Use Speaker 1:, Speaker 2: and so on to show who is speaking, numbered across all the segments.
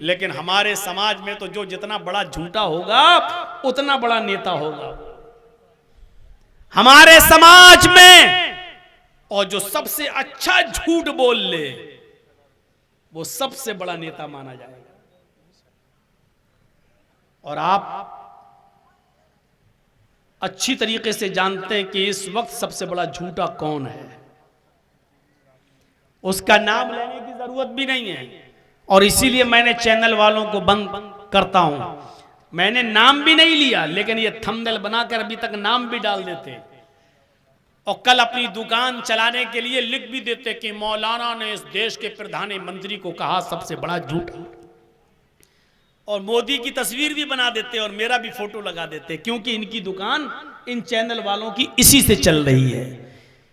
Speaker 1: लेकिन हमारे समाज में तो जो जितना बड़ा झूठा होगा उतना बड़ा नेता होगा हमारे समाज में। और जो सबसे अच्छा झूठ बोल ले वो सबसे बड़ा नेता माना जाएगा। और आप अच्छी तरीके से जानते हैं कि इस वक्त सबसे बड़ा झूठा कौन है। उसका नाम लेने की जरूरत भी नहीं है और इसीलिए मैंने चैनल वालों को बंद करता हूं। मैंने नाम भी नहीं लिया लेकिन ये थंबनेल बनाकर अभी तक नाम भी डाल देते और कल अपनी दुकान चलाने के लिए लिख भी देते कि मौलाना ने इस देश के प्रधानमंत्री को कहा सबसे बड़ा झूठा, और मोदी की तस्वीर भी बना देते और मेरा भी फोटो लगा देते, क्योंकि इनकी दुकान इन चैनल वालों की इसी से चल रही है।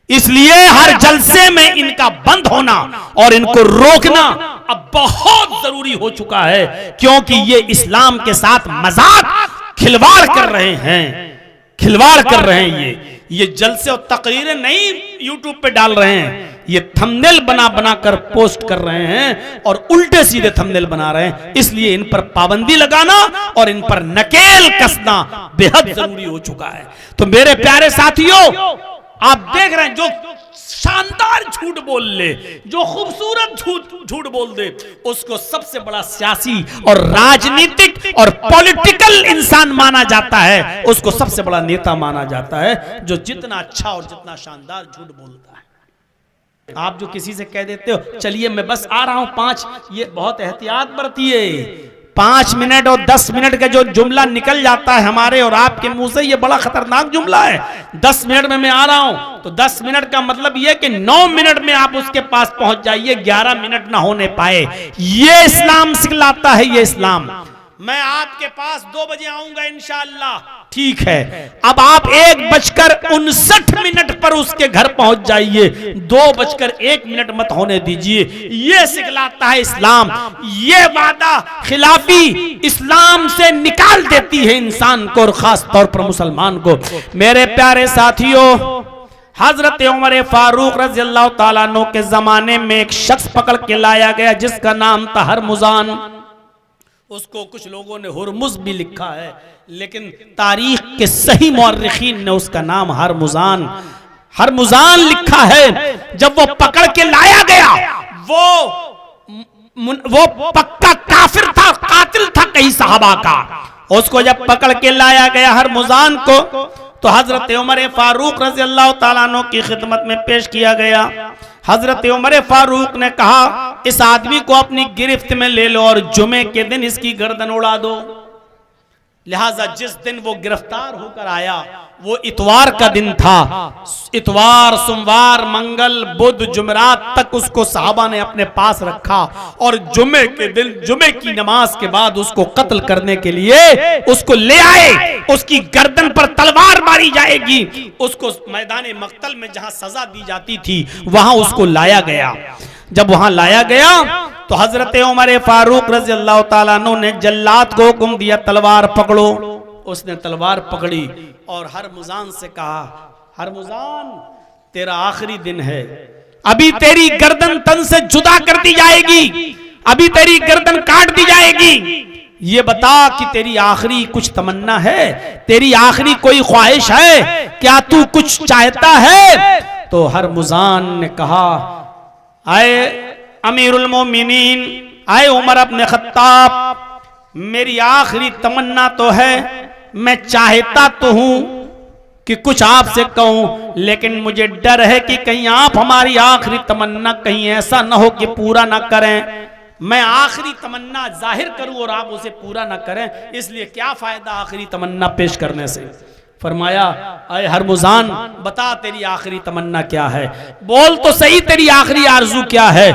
Speaker 1: इसलिए हर जलसे में इनका बंद होना और इनको रोकना अब बहुत जरूरी हो चुका है, क्योंकि ये इस्लाम के साथ मजाक खिलवाड़ कर रहे हैं, खिलवाड़ कर रहे हैं। ये जलसे और तकरीरें नहीं यूट्यूब पे डाल रहे हैं, ये थंबनेल बना बना कर पोस्ट कर रहे हैं और उल्टे सीधे थंबनेल बना रहे हैं। इसलिए इन पर पाबंदी लगाना और इन पर नकेल कसना बेहद जरूरी हो चुका है। तो मेरे प्यारे साथियों, आप देख रहे हैं जो शानदार झूठ बोल ले, जो खूबसूरत झूठ बोल दे, उसको सबसे बड़ा सियासी और राजनीतिक और पॉलिटिकल इंसान माना जाता है, उसको सबसे बड़ा नेता माना जाता है जो जितना अच्छा और जितना शानदार झूठ बोलता है। आप जो किसी से कह देते हो चलिए मैं बस आ रहा हूं 5, ये बहुत एहतियात बरतिए। 5 मिनट और 10 मिनट का जो जुमला निकल जाता है हमारे और आपके मुंह से, ये बड़ा खतरनाक जुमला है। 10 मिनट में मैं आ रहा हूं तो 10 मिनट का मतलब ये कि 9 मिनट में आप उसके पास पहुंच जाइए, 11 मिनट ना होने पाए। ये इस्लाम सिखलाता है, ये इस्लाम। मैं आपके पास 2 बजे आऊंगा इंशाअल्लाह, ठीक है। अब आप 1:59 पर उसके घर पहुंच जाइए, 2:01 मत होने दीजिए। ये सिखलाता है इस्लाम। ये वादा खिलाफी इस्लाम से निकाल देती है इंसान को और खास तौर पर मुसलमान को। मेरे प्यारे साथियों, हजरत उमर फारूक रज़ी अल्लाह ताला अन्हु के जमाने में एक शख्स पकड़ के लाया गया जिसका नाम था हरमुजान। उसको कुछ लोगों ने हुरमुज भी लिखा है, लेकिन तारीख के सही मुअर्रिखीन ने उसका नाम हरमुजान लिखा है। जब वो पकड़ के लाया गया, वो पक्का काफिर था, कातिल था कई सहाबा का। उसको जब पकड़ के लाया गया हरमुजान को, तो हजरत उमर फारूक रज़ी अल्लाह ताला अन्हु की खिदमत में पेश किया गया। हजरत उमर फारूक ने कहा इस आदमी को अपनी गिरफ्त में ले लो और जुमे के दिन इसकी गर्दन उड़ा दो। लिहाजा जिस दिन वो गिरफ्तार होकर आया वो इतवार का दिन था। इतवार, सोमवार, मंगल, बुध, जुमेरात तक उसको साहबा ने अपने पास रखा और जुमे के दिन जुमे की नमाज के बाद उसको कत्ल करने के लिए उसको ले आए। उसकी गर्दन पर तलवार मारी जाएगी। उसको मैदान मक्तल में जहां सजा दी जाती थी वहां उसको लाया गया। जब वहां लाया गया तो हजरत उमर फारूक रज़ी अल्लाह ताला अन्हु ने जल्लाद को हुक्म दिया तलवार पकड़ो। उसने तलवार पकड़ी और हरमुजान से कहा, हरमुजान तेरा आखिरी दिन है, अभी तेरी गर्दन तन से जुदा कर दी जाएगी, अभी तेरी गर्दन काट दी जाएगी। ये बता कि तेरी आखिरी कुछ तमन्ना है, तेरी आखिरी कोई ख्वाहिश है, क्या तू कुछ चाहता है? तो हरमुजान ने कहा, आए अमीरुल मोमिनीन, आए उमर इब्न खत्ताब, मेरी आखिरी तमन्ना तो है, मैं चाहता तो हूं कि कुछ आपसे कहूं, लेकिन मुझे डर है कि कहीं आप हमारी आखिरी तमन्ना कहीं ऐसा ना हो कि पूरा ना करें। मैं आखिरी तमन्ना जाहिर करूं और आप उसे पूरा ना करें, इसलिए क्या फायदा आखिरी तमन्ना पेश करने से। फरमाया, अरे हरमुजान बता तेरी आखिरी तमन्ना क्या है, बोल तो सही तेरी आखिरी आरजू क्या है,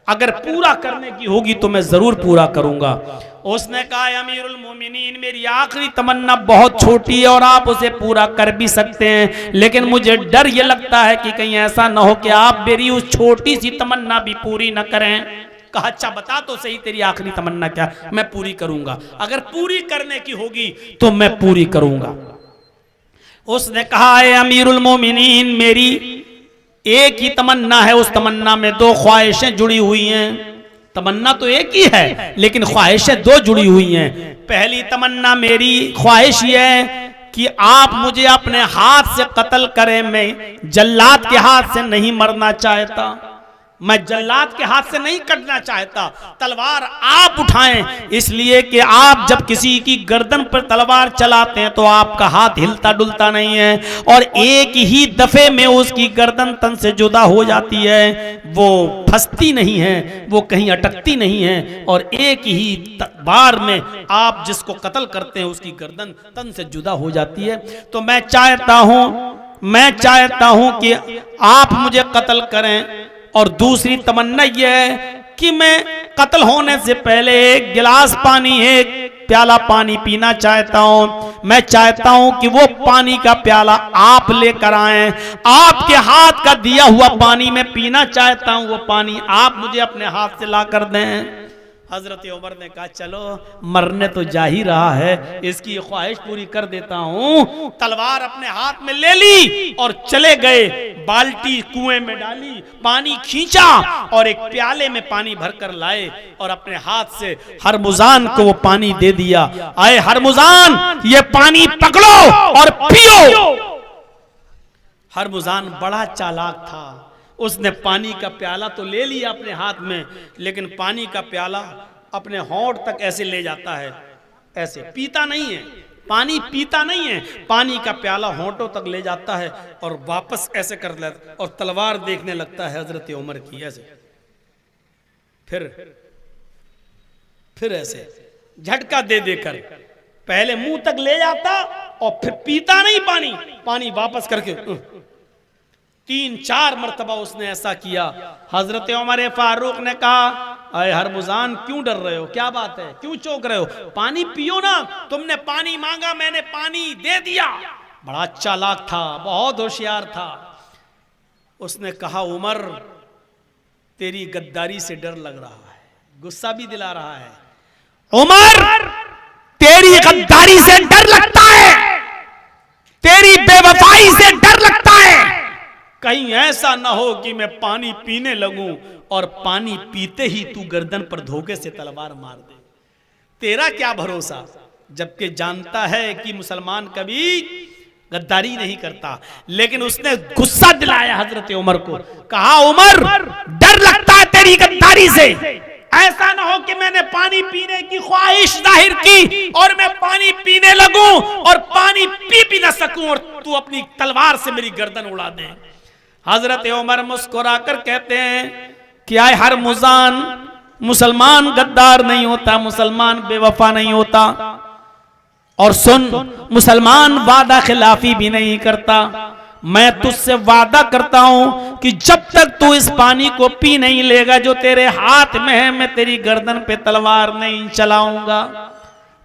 Speaker 1: अगर पूरा करने की होगी तो मैं जरूर पूरा करूंगा। उसने कहा, अमीरुल मोमिनीन मेरी आखिरी तमन्ना बहुत छोटी है और आप उसे पूरा कर भी सकते हैं, लेकिन मुझे डर ये लगता है कि कहीं ऐसा ना हो कि आप मेरी उस छोटी सी तमन्ना भी पूरी ना करें। कहा, अच्छा बता तो सही तेरी आखिरी तमन्ना क्या, मैं पूरी करूंगा, अगर पूरी करने की होगी तो मैं पूरी करूंगा। उसने कहा, अमीरुल मोमिनीन मेरी एक ही तमन्ना है, उस तमन्ना में 2 ख्वाहिशें जुड़ी हुई हैं। तमन्ना तो एक ही है, लेकिन ख्वाहिशें दो जुड़ी हुई हैं। पहली तमन्ना मेरी ख्वाहिश ये है कि आप मुझे अपने हाथ से कत्ल करें। मैं जल्लाद के हाथ से नहीं मरना चाहता, मैं जल्लाद के हाथ से नहीं कटना चाहता। तलवार आप उठाएं, इसलिए कि आप जब किसी की गर्दन पर तलवार चलाते हैं तो आपका हाथ हिलता डुलता नहीं है, और एक ही दफे में उसकी गर्दन तन से जुदा हो जाती है। वो फंसती नहीं है, वो कहीं अटकती नहीं है, और एक ही बार में आप जिसको कत्ल करते हैं उसकी गर्दन तन से जुदा हो जाती है। तो मैं चाहता हूं कि आप मुझे कत्ल करें। और दूसरी तमन्ना यह है कि मैं कत्ल होने से पहले एक गिलास पानी, एक प्याला पानी पीना चाहता हूं। मैं चाहता हूं कि वो पानी का प्याला आप लेकर आएं, आपके हाथ का दिया हुआ पानी मैं पीना चाहता हूं, वो पानी आप मुझे अपने हाथ से ला कर दें। हजरत उमर ने कहा चलो मरने तो जा ही रहा है, इसकी ख्वाहिश पूरी कर देता हूं। तलवार अपने हाथ में ले ली और चले गए, बाल्टी कुएं में डाली, पानी खींचा और एक प्याले में पानी भरकर लाए और अपने हाथ से हरमुजान को वो पानी दे दिया। आए हरमुजान, ये पानी पकड़ो और पियो। हरमुजान बड़ा चालाक था, उसने पानी का प्याला तो ले लिया अपने हाथ में, लेकिन पानी का प्याला अपने होंठ तक ऐसे ले जाता है, ऐसे पीता नहीं है, पानी पीता नहीं है, पानी का प्याला होंठों तक ले जाता है और वापस ऐसे कर लेता और तलवार देखने लगता है हजरत उमर की, ऐसे फिर ऐसे झटका दे देकर पहले मुंह तक ले जाता और फिर पीता नहीं पानी वापस करके 3-4 मरतबा उसने ऐसा किया। हजरत उमर फारूक ने कहा, अरे हरमुजान क्यों डर रहे हो, क्या बात है, क्यों चौंक रहे हो, पानी पियो ना, तुमने पानी मांगा मैंने पानी दे दिया। बड़ा चालाक था, बहुत होशियार था। उसने कहा उमर तेरी गद्दारी से डर लग रहा है, गुस्सा भी दिला रहा है। उमर तेरी गद्दारी से डर लगता है, तेरी बेवफाई से डर लगता है, कहीं ऐसा ना हो कि मैं पानी पीने लगूं और पानी पीते ही तू गर्दन पर धोखे से तलवार मार दे। तेरा क्या भरोसा, जबकि जानता है कि मुसलमान कभी गद्दारी नहीं करता। लेकिन उसने गुस्सा दिलाया हजरत उमर को, कहा उमर डर लगता है तेरी गद्दारी से, ऐसा ना हो कि मैंने पानी पीने की ख्वाहिश जाहिर की और मैं पानी पीने लगूं और पानी पी भी ना सकूं और तू अपनी तलवार से मेरी गर्दन उड़ा दे। हजरत उमर मुस्कुराकर कहते हैं कि आए हरमुजान, मुसलमान गद्दार नहीं होता, मुसलमान बेवफा नहीं होता, और सुन मुसलमान वादा खिलाफी भी नहीं करता। मैं तुझसे वादा करता हूं कि जब तक तू इस पानी को पी नहीं लेगा जो तेरे हाथ में है, मैं तेरी गर्दन पे तलवार नहीं चलाऊंगा।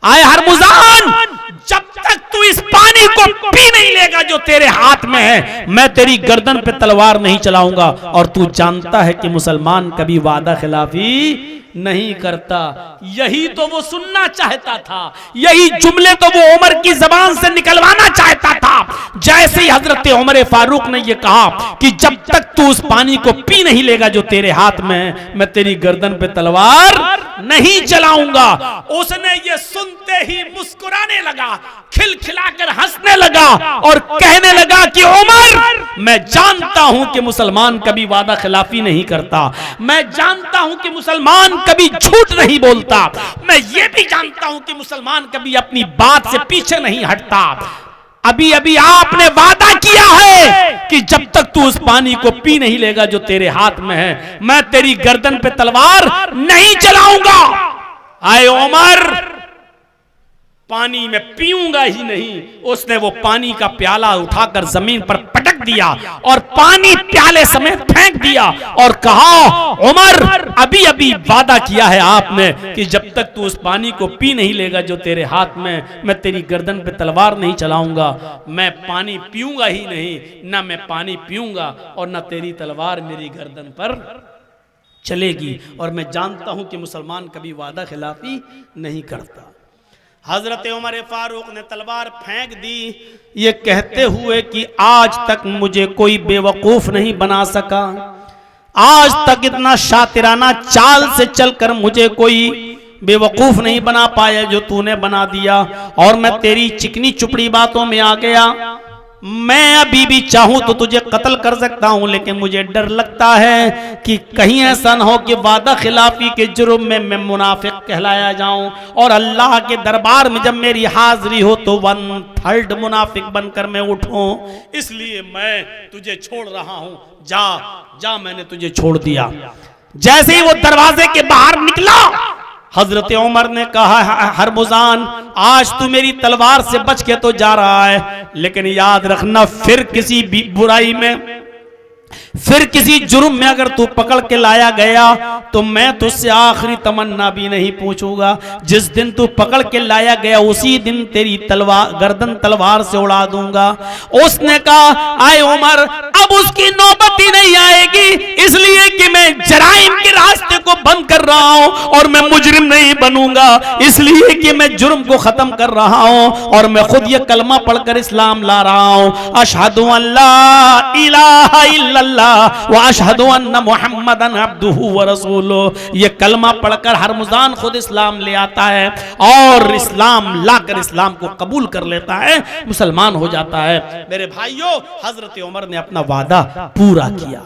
Speaker 1: आए हरमुजान, जब तक तू इस पानी को पी नहीं लेगा जो तेरे हाथ में है, मैं तेरी गर्दन पे तलवार नहीं चलाऊंगा। और तू जानता है कि मुसलमान कभी वादा खिलाफी नहीं करता। यही तो वो सुनना चाहता था, यही जुमले तो वो उमर की जबान से निकलवाना चाहता था। जैसे ही हजरत उमर फारूक ने ये कहा कि जब तक तू उस पानी को पी नहीं लेगा जो तेरे हाथ में है, मैं तेरी गर्दन पे तलवार नहीं चलाऊंगा, उसने ये सुनते ही मुस्कुराने लगा, खिलखिलाकर हंसने लगा और कहने लगा कि उमर, मैं जानता हूं कि मुसलमान कभी वादा खिलाफी नहीं करता, मैं जानता हूं कि मुसलमान कभी झूठ नहीं बोलता, मैं ये भी जानता हूं कि मुसलमान कभी अपनी बात से पीछे नहीं हटता। अभी अभी आपने वादा किया है कि जब तक तू उस पानी को पी नहीं लेगा जो तेरे हाथ में है, मैं तेरी गर्दन पे तलवार नहीं चलाऊंगा। आए उमर, पानी में पीऊंगा ही नहीं। उसने वो पानी का प्याला उठाकर जमीन पर पटक दिया और पानी प्याले समेत फेंक दिया और कहा, उमर अभी अभी वादा किया है आपने कि जब तक तू उस पानी को पी नहीं लेगा जो तेरे हाथ में, मैं तेरी गर्दन पे तलवार नहीं चलाऊंगा। मैं पानी पीऊंगा ही नहीं, ना मैं पानी पीऊंगा और ना तेरी तलवार मेरी गर्दन पर चलेगी। और मैं जानता हूं कि मुसलमान कभी वादा खिलाफी नहीं करता। हजरत उमर फारूक ने तलवार फेंक दी, ये कहते हुए कि आज तक मुझे कोई बेवकूफ नहीं बना सका, आज तक इतना शातिराना चाल से चलकर मुझे कोई बेवकूफ नहीं बना पाया जो तूने बना दिया, और मैं तेरी चिकनी चुपड़ी बातों में आ गया। मैं अभी भी चाहूं तो तुझे कत्ल कर सकता हूं, लेकिन मुझे डर लगता है कि कहीं ऐसा न हो कि वादा खिलाफी के जुर्म में मैं मुनाफिक कहलाया जाऊं, और अल्लाह के दरबार में जब मेरी हाजिरी हो तो 1/3 मुनाफिक बनकर मैं उठूं। इसलिए मैं तुझे छोड़ रहा हूं, जा जा, मैंने तुझे छोड़ दिया। जैसे ही वो दरवाजे के बाहर निकला, हजरत उमर ने कहा, हरमुजान आज तू मेरी तलवार से बच के तो जा रहा है, लेकिन याद रखना फिर किसी भी बुराई में, फिर किसी जुर्म में अगर तू पकड़ के लाया गया तो मैं तुझसे आखिरी तमन्ना भी नहीं पूछूंगा। जिस दिन तू पकड़ के लाया गया उसी दिन तेरी तलवार गर्दन तलवार से उड़ा दूंगा। उसने कहा, आए उमर, अब उसकी नौबत ही नहीं आएगी, इसलिए कि मैं जराइम के रास्ते को बंद कर रहा हूं और मैं मुजरिम नहीं बनूंगा, इसलिए कि मैं जुर्म को खत्म कर रहा हूं और मैं खुद ये कलमा पढ़कर इस्लाम ला रहा हूं। अशहदु अल्ला इलाहा इल्लल्लाह व अशहदु अन्ना मुहम्मदन अब्दुहु व रसूलुहु। ये कलमा पढ़कर हरमुजान खुद इस्लाम ले आता है और इस्लाम लाकर इस्लाम को कबूल कर लेता है, मुसलमान हो जाता है। मेरे भाइयों, हजरत उमर ने अपना वादा पूरा किया।